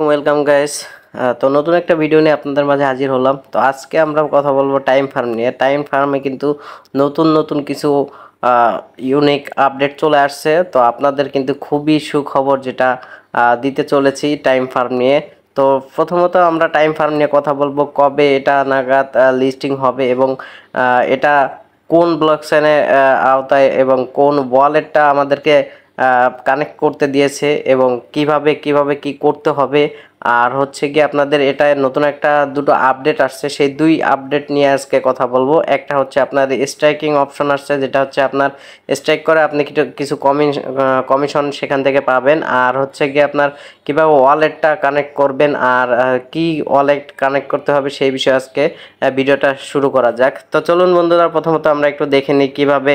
Welcome guys. তো নতুন একটা ভিডিও নিয়ে আপনাদের মাঝে হাজির হলাম। তো আজকে আমরা কথা বলবো টাইম ফার্ম নিয়ে। টাইম ফার্মে কিন্তু নতুন নতুন কিছু ইউনিক আপডেট চলে আসছে। তো আপনাদের কিন্তু খুবই সুখবর যেটা দিতে চলেছি টাইম ফার্ম নিয়ে। তো প্রথমত আমরা টাইম ফার্ম নিয়ে কথা বলবো, কবে এটা নাগাদ লিস্টিং হবে এবং এটা কোন ব্লকচেনের আওতায় এবং কোন ওয়ালেটটা আমাদেরকে কানেক্ট করতে দিয়েছে এবং কিভাবে কিভাবে কি করতে হবে। আর হচ্ছে কি আপনাদের এটা নতুন একটা দুটো আপডেট আসছে, সেই দুই আপডেট নিয়ে আজকে কথা বলবো। একটা হচ্ছে আপনার স্ট্রাইকিং অপশন আসছে, যেটা হচ্ছে আপনার স্ট্রাইক করে আপনি কিছু কমিশন সেখান থেকে পাবেন। আর হচ্ছে কি আপনার কিভাবে ওয়ালেটটা কানেক্ট করবেন আর কি ওয়ালেট কানেক্ট করতে হবে সেই বিষয়ে আজকে ভিডিওটা শুরু করা যাক। তো চলুন বন্ধুরা, প্রথমত আমরা একটু দেখে নিই কিভাবে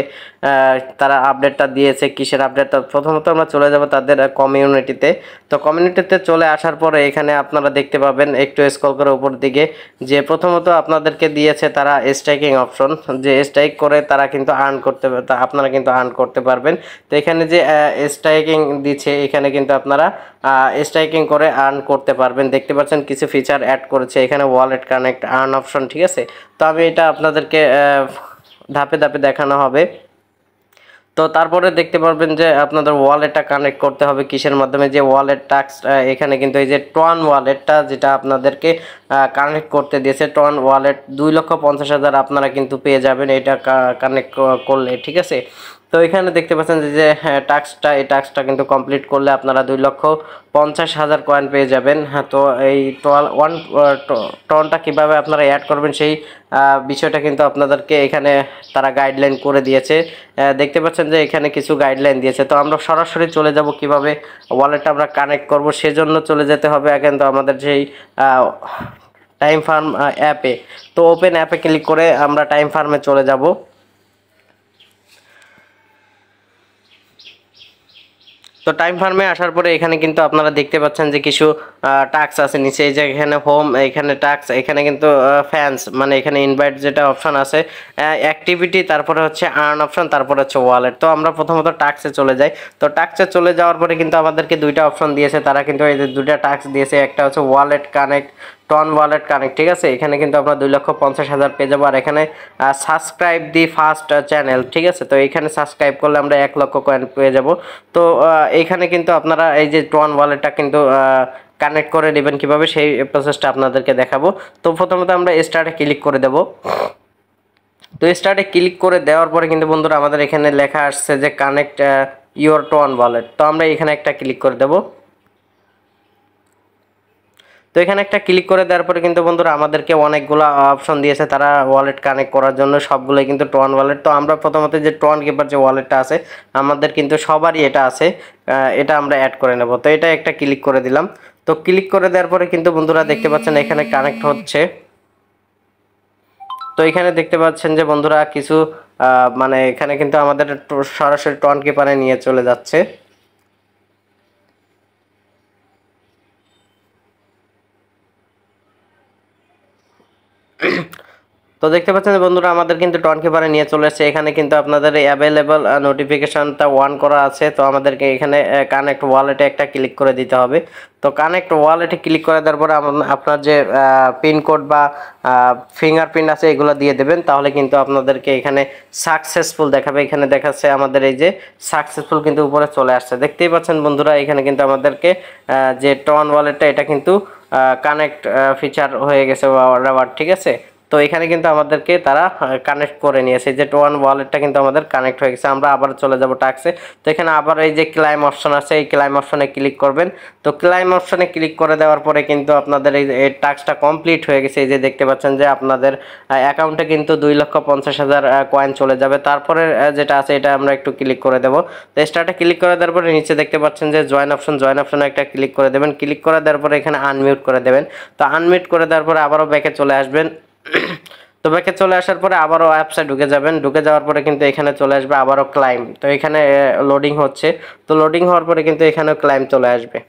তারা আপডেটটা দিয়েছে, কিসের আপডেট। প্রথমত আমরা চলে যাব তাদের কমিউনিটিতে। তো কমিউনিটিতে চলে আসার পরে এখানে আপনারা দেখতে পাবেন একটু স্ক্রল করে উপর দিকে যে প্রথমত আপনাদেরকে দিয়েছে তারা স্ট্রাইকিং অপশন, যে স্ট্রাইক করে তারা কিন্তু আর্ন করতে, আপনারা কিন্তু আর্ন করতে পারবেন। তো এখানে যে স্ট্রাইকিং দিচ্ছে, এখানে কিন্তু আপনারা স্ট্রাইকিং করে আর্ন করতে পারবেন। দেখতে পাচ্ছেন কিছু ফিচার অ্যাড করেছে এখানে, ওয়ালেট কানেক্ট, আর্ন অপশন, ঠিক আছে। তো আমি এটা আপনাদেরকে ধাপে ধাপে দেখানো হবে। তো তারপরে দেখতে পারবেন যে আপনাদের ওয়ালেটটা কানেক্ট করতে হবে কিসের মাধ্যমে, যে ওয়ালেট টাস্ক। এখানে কিন্তু এই যে টন ওয়ালেটটা যেটা আপনাদেরকে কানেক্ট করতে দিয়েছে, টন ওয়ালেট 2,50,000 আপনারা কিন্তু পেয়ে যাবেন এটা কানেক্ট করলে, ঠিক আছে। তো এখানে দেখতে পাচ্ছেন যে টাস্কটা, এই টাস্কটা কিন্তু কমপ্লিট করলে আপনারা 2,50,000 কয়েন পেয়ে যাবেন। হ্যাঁ, তো এই টনটা কীভাবে আপনারা অ্যাড করবেন সেই বিষয়টা কিন্তু আপনাদেরকে এখানে তারা গাইডলাইন করে দিয়েছে। দেখতে পাচ্ছেন যে এখানে কিছু গাইডলাইন দিয়েছে। তো আমরা সরাসরি চলে যাব কিভাবে ওয়ালেটটা আমরা কানেক্ট করব, সেজন্য চলে যেতে হবে কিন্তু আমাদের যেই টাইম ফার্ম অ্যাপে। তো ওপেন অ্যাপে ক্লিক করে আমরা টাইম ফার্মে চলে যাব। তো টাইম ফার্মে আসার পরে এখানে কিন্তু আপনারা দেখতে পাচ্ছেন যে কিছু টাস্ক আছে নিচে, এই যে এখানে হোম, এখানে টাস্ক, এখানে কিন্তু ফ্যান্স মানে এখানে ইনভাইট যেটা অপশন আছে, অ্যাক্টিভিটি, তারপরে হচ্ছে আর্ন অপশন, তারপরে হচ্ছে ওয়ালেট। তো আমরা প্রথমত টাস্কে চলে যাই। তো টাস্কে চলে যাওয়ার পরে কিন্তু আমাদেরকে দুইটা অপশন দিয়েছে তারা, কিন্তু এই যে দুইটা টাস্ক দিয়েছে, একটা হচ্ছে wallet connect, TON wallet connect, ঠিক আছে। এখানে কিন্তু আমরা 2,50,000 পেয়ে যাবো। আর এখানে সাবস্ক্রাইব দি ফার্স্ট চ্যানেল, ঠিক আছে। তো এখানে সাবস্ক্রাইব করলে আমরা 1,00,000 কয়েন পেয়ে যাব। তো এইখানে কিন্তু আপনারা এই যে টন ওয়ালেটটা কিন্তু কানেক্ট করে নেবেন কিভাবে সেই প্রসেসটা আপনাদেরকে দেখাবো। তো প্রথমত আমরা স্টার্টে ক্লিক করে দেব। তো স্টার্টে ক্লিক করে দেওয়ার পরে কিন্তু বন্ধুরা আমাদের এখানে লেখা আসছে যে কানেক্ট ইওর টন ওয়ালেট। তো আমরা এখানে একটা ক্লিক করে দেব। তো এখানে একটা ক্লিক করে দেওয়ার পরে কিন্তু বন্ধুরা আমাদেরকে অনেকগুলো অপশন দিয়েছে তারা ওয়ালেট কানেক্ট করার জন্য, সবগুলোই কিন্তু টন ওয়ালেট। তো আমরা প্রথমত যে টন কিপার যে ওয়ালেটটা আছে আমাদের কিন্তু সবারই এটা আছে, এটা আমরা অ্যাড করে নেব। তো এটা একটা ক্লিক করে দিলাম। তো ক্লিক করে দেওয়ার পরে কিন্তু বন্ধুরা দেখতে পাচ্ছেন এখানে কানেক্ট হচ্ছে। তো এখানে দেখতে পাচ্ছেন যে বন্ধুরা কিছু মানে এখানে কিন্তু আমাদের সরাসরি টন কিপারে নিয়ে চলে যাচ্ছে। তো দেখতে পাচ্ছেন বন্ধুরা আমাদের কিন্তু টন কিপারে নিয়ে চলে এসেছে। এখানে কিন্তু আপনাদের অ্যাভেলেবল নোটিফিকেশনটা অন করা আছে। তো আমাদেরকে এখানে কানেক্ট ওয়ালেটে একটা ক্লিক করে দিতে হবে। তো কানেক্ট ওয়ালেটে ক্লিক করে দেওয়ার পরে আপনার যে পিনকোড বা ফিঙ্গারপ্রিন্ট আছে এগুলো দিয়ে দেবেন, তাহলে কিন্তু আপনাদেরকে এখানে সাকসেসফুল দেখাবে। এখানে দেখাচ্ছে আমাদের এই যে সাকসেসফুল কিন্তু উপরে চলে আসছে, দেখতেই পাচ্ছেন বন্ধুরা। এখানে কিন্তু আমাদেরকে যে টন ওয়ালেটটা এটা কিন্তু কানেক্ট ফিচার হয়ে গেছে, ঠিক আছে। তো এখানে কিন্তু আমাদেরকে তারা কানেক্ট করে নিয়েছে, যে টোয়ান ওয়ালেটটা কিন্তু আমাদের কানেক্ট হয়ে গেছে। আমরা আবার চলে যাব টাস্কে। তো এখানে আবার এই যে ক্লাইম অপশন আছে, এই ক্লাইম অপশনে ক্লিক করবেন। তো ক্লাইম অপশনে ক্লিক করে দেওয়ার পরে কিন্তু আপনাদের এই টাস্কটা কমপ্লিট হয়ে গেছে। এই যে দেখতে পাচ্ছেন যে আপনাদের অ্যাকাউন্টে কিন্তু 2,50,000 কয়েন চলে যাবে। তারপরে যেটা আছে এটা আমরা একটু ক্লিক করে দেবো। তো স্টার্টে ক্লিক করে দেওয়ার পরে নিচে দেখতে পাচ্ছেন যে জয়েন অপশন, জয়েন অপশনে একটা ক্লিক করে দেবেন। ক্লিক করে দেওয়ার পরে এখানে আনমিউট করে দেবেন। তো আনমিউট করে দেওয়ার পরে আবারও ব্যাকে চলে আসবেন। তো ব্যাকে চলে আসার পরে আবারও অ্যাপসে ঢুকে যাবেন। ঢুকে যাওয়ার পরে কিন্তু এখানে চলে আসবে আবারও ক্লাইম। তো এখানে লোডিং হচ্ছে। তো লোডিং হওয়ার পরে কিন্তু এখানেও ক্লাইম চলে আসবে।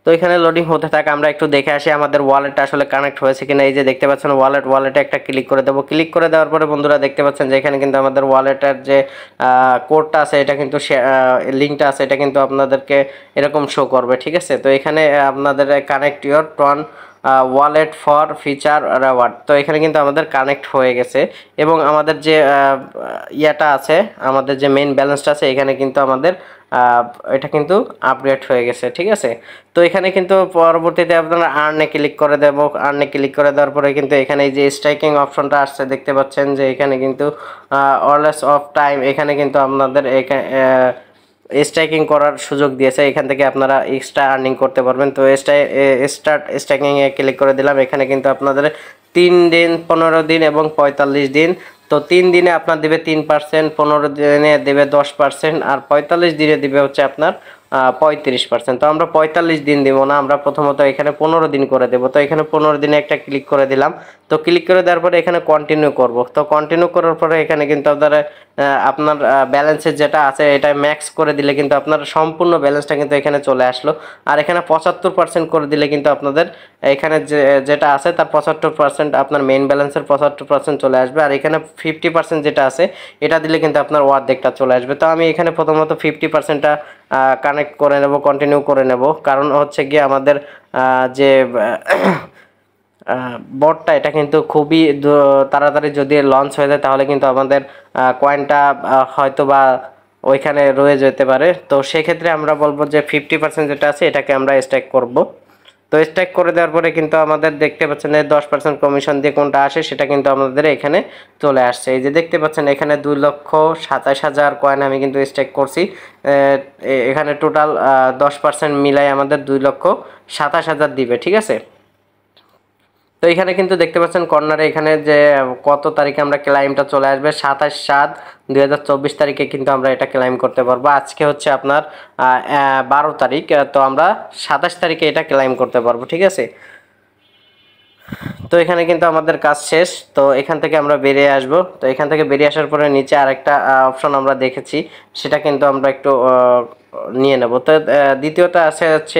তো এখানে লোডিং হতে থাকে, আমরা একটু দেখে আসি আমাদের ওয়ালেটটা আসলে কানেক্ট হয়েছে কিনা। এই যে দেখতে পাচ্ছেন ওয়ালেটে একটা ক্লিক করে দেবো। ক্লিক করে দেওয়ার পরে বন্ধুরা দেখতে পাচ্ছেন যে এখানে কিন্তু আমাদের ওয়ালেটের যে কোডটা আছে, এটা কিন্তু লিঙ্কটা আছে, এটা কিন্তু আপনাদেরকে এরকম শো করবে, ঠিক আছে। তো এখানে আপনাদের connect your TON wallet for feature reward, তো এখানে কিন্তু আমাদের কানেক্ট হয়ে গেছে এবং আমাদের যে ইয়াটা আছে, আমাদের যে মেইন ব্যালেন্সটা আছে, এখানে কিন্তু আমাদের এটা কিন্তু আপডেট হয়ে গেছে, ঠিক আছে। তো এখানে কিন্তু পরবর্তীতে আপনারা আর্নে ক্লিক করে দেব। আর্নে ক্লিক করে দেওয়ার পরে কিন্তু এখানে এই যে স্ট্রাইকিং অপশনটা আসছে, দেখতে পাচ্ছেন যে এখানে কিন্তু অলওয়েজ অফ টাইম, এখানে কিন্তু আপনাদের স্ট্রাইকিং করার সুযোগ দিয়েছে। এখান থেকে আপনারা এক্সট্রা আর্নিং করতে পারবেন। তো স্টার্ট স্ট্রাইকিংয়ে ক্লিক করে দিলাম। এখানে কিন্তু আপনাদের 3 দিন, 15 দিন এবং 45 দিন। তো 3 দিনে আপনার দেবে 3%, 15 দিনে দেবে 10%, আর 45 দিনে দিবে হচ্ছে আপনার 35%। তো আমরা 45 দিন দিব না, আমরা প্রথমত এখানে 15 দিন করে দেব। তো এখানে 15 দিনে একটা ক্লিক করে দিলাম। তো ক্লিক করে দেওয়ার পরে এখানে কন্টিনিউ করব। তো কন্টিনিউ করার পরে এখানে কিন্তু আপনার ব্যালেন্সের যেটা আছে এটা ম্যাক্স করে দিলে কিন্তু আপনার সম্পূর্ণ ব্যালেন্সটা কিন্তু এখানে চলে আসলো। আর এখানে 75% করে দিলে কিন্তু আপনাদের এখানে যেটা আছে তার 75% আপনার মেইন ব্যালেন্সের 75% চলে আসবে। আর এখানে 50% যেটা আছে এটা দিলে কিন্তু আপনার অর্ধেকটা চলে আসবে। তো আমি এখানে প্রথমত 50%টা কানেক্ট করে নেব, কন্টিনিউ করে নেব। কারণ হচ্ছে গিয়ে আমাদের যে বটটা, এটা কিন্তু খুবই তাড়াতাড়ি যদি লঞ্চ হয়ে যায় তাহলে কিন্তু আমাদের কয়েনটা হয়তো বা ওইখানে রয়ে যেতে পারে। তো সেক্ষেত্রে আমরা বলবো যে 50% যেটা আছে এটাকে আমরা স্ট্যাক করব। তো স্ট্যাক করে দেওয়ার পরে কিন্তু আমাদের দেখতে পাচ্ছেন যে 10% কমিশন দিয়ে কোনটা আসে সেটা কিন্তু আমাদের এখানে চলে আসছে। এই যে দেখতে পাচ্ছেন এখানে 2,27,000 কয়েন আমি কিন্তু স্ট্যাক করছি। এখানে টোটাল 10% মিলাই আমাদের 2,27,000 দিবে, ঠিক আছে। তো এখানে কিন্তু দেখতে পাচ্ছেন কর্নারে এখানে যে কত তারিখে আমরা ক্লাইমটা চলে আসবে, 27/7/2024 তারিখে কিন্তু আমরা এটা ক্লাইম করতে পারবো। আজকে হচ্ছে আপনার 12 তারিখ, তো আমরা 27 তারিখে এটা ক্লাইম করতে পারবো, ঠিক আছে। তো এখানে কিন্তু আমাদের কাজ শেষ। তো এখান থেকে আমরা বেরিয়ে আসব। তো এখান থেকে বেরিয়ে আসার পরে নিচে আরেকটা অপশন আমরা দেখেছি, সেটা কিন্তু আমরা একটু নিয়ে নেব। তো দ্বিতীয়টা আছে হচ্ছে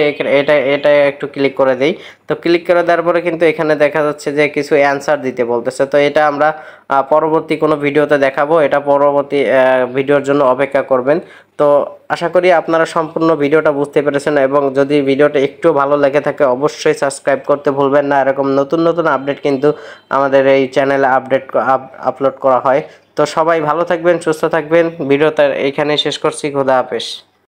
এটা একটু ক্লিক করে দেই। তো ক্লিক করে দেওয়ার পরে কিন্তু এখানে দেখা যাচ্ছে যে কিছু অ্যান্সার দিতে বলতেছে। তো এটা আমরা পরবর্তী কোনো ভিডিওতে দেখাবো, এটা পরবর্তী ভিডিওর জন্য অপেক্ষা করবেন। তো আশা করি আপনারা সম্পূর্ণ ভিডিওটা বুঝতে পেরেছেন, এবং যদি ভিডিওটা একটু ভালো লেগে থাকে অবশ্যই সাবস্ক্রাইব করতে ভুলবেন না। এরকম নতুন নতুন আপডেট কিন্তু আমাদের এই চ্যানেলে আপলোড করা হয়। তো সবাই ভালো থাকবেন, সুস্থ থাকবেন। ভিডিওটা এইখানে শেষ করছি। খোদা হাফেজ।